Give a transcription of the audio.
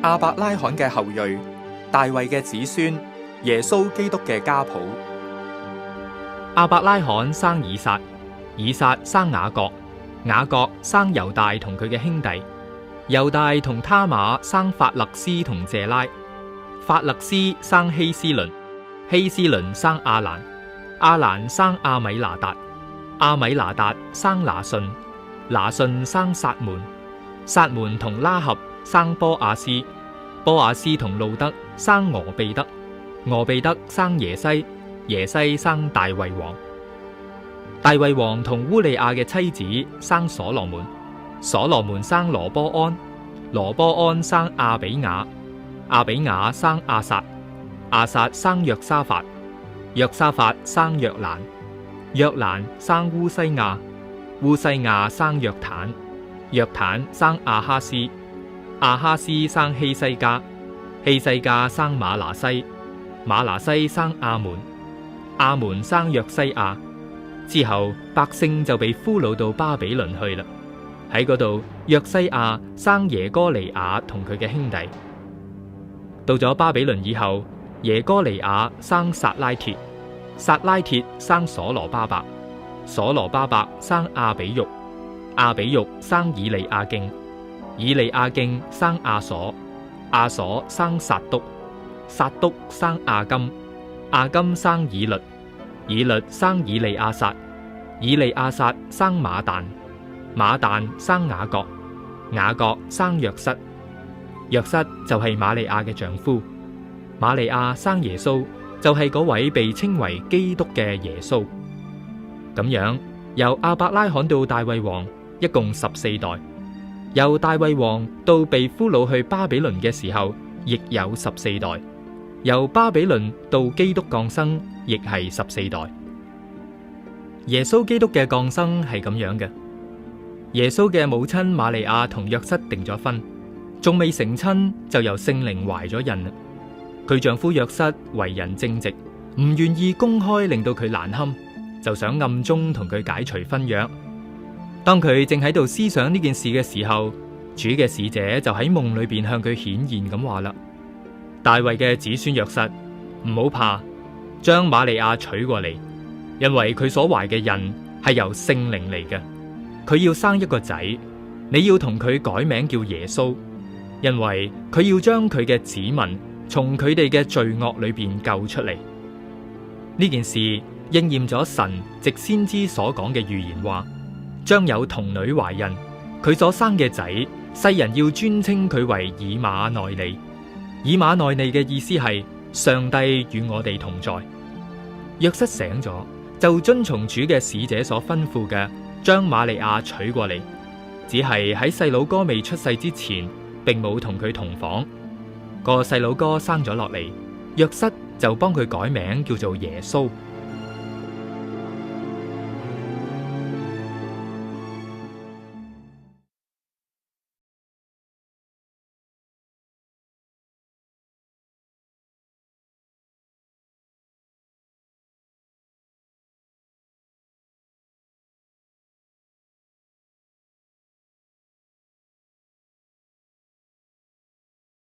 亞伯拉罕嘅後裔，大衛嘅子孫，耶穌基督嘅家譜。亞伯拉罕生以撒，以撒生雅各，雅各生猶大同佢嘅兄弟，猶大同他瑪生法勒斯同謝拉，法勒斯生希斯倫，希斯倫生亞蘭，亞蘭生亞米拿達，亞米拿達生拿順，拿順生撒門，撒門同拉合生波亞斯，波亞斯同路德生俄備得，俄備得生耶西，耶西生大衛王，大衛王同烏利亞嘅妻子生所羅門，所羅門生羅波安，羅波安生亞比雅，亞比雅生亞撒，亞撒生約沙法，約沙法生約蘭，約蘭生烏西亞，烏西亞生約坦，約坦生亞哈斯，亞哈斯生希西家，希西家生馬拿西，馬拿西生亞門，亞門生約西亞。之後百姓就被俘虜到巴比倫去啦。喺嗰度，約西亞生耶哥尼雅同佢嘅兄弟。到咗巴比倫以後，耶哥尼雅生撒拉鐵，撒拉鐵生所羅巴伯，所羅巴伯生亞比玉，亞比玉生以利亞敬，以利亞敬生亞瑣，亞瑣生撒督，撒督生亞金，亞金生以律，以律生以利亞撒，以利亞撒生馬但，馬但生雅各，雅各生約瑟，約瑟就係瑪利亞嘅丈夫，瑪利亞生耶穌，就係嗰位被稱為基督嘅耶穌。咁樣由亞伯拉罕到大衛王，一共14代；由大衛王到被俘虜去巴比倫嘅時候，亦有14代；由巴比倫到基督降生，亦係14代。耶穌基督嘅降生係咁樣嘅：耶穌嘅母親瑪利亞同約瑟訂咗婚，仲未成親就由聖靈懷咗孕啦。佢丈夫約瑟為人正直，唔願意公開令到佢難堪，就想暗中同佢解除婚約。當佢正喺度思想呢件事嘅時候，主嘅使者就喺夢裏邊向佢顯現咁話啦：大衛嘅子孫約瑟，唔好怕，將瑪利亞娶過嚟，因為佢所懷嘅人係由聖靈嚟嘅。佢要生一個仔，你要同佢改名叫耶穌，因為佢要將佢嘅子民從佢哋嘅罪惡裏邊救出嚟。呢件事應驗咗神藉先知所講嘅預言話，將有童女懷孕，佢所生嘅仔，世人要尊稱佢為以馬內利。以馬內利嘅意思係上帝與我哋同在。約瑟醒咗，就遵從主嘅使者所吩咐嘅，將瑪利亞娶過嚟，只係喺細佬哥未出世之前，並冇同佢同房。個細佬哥生咗落嚟，約瑟就幫佢改名叫做耶穌。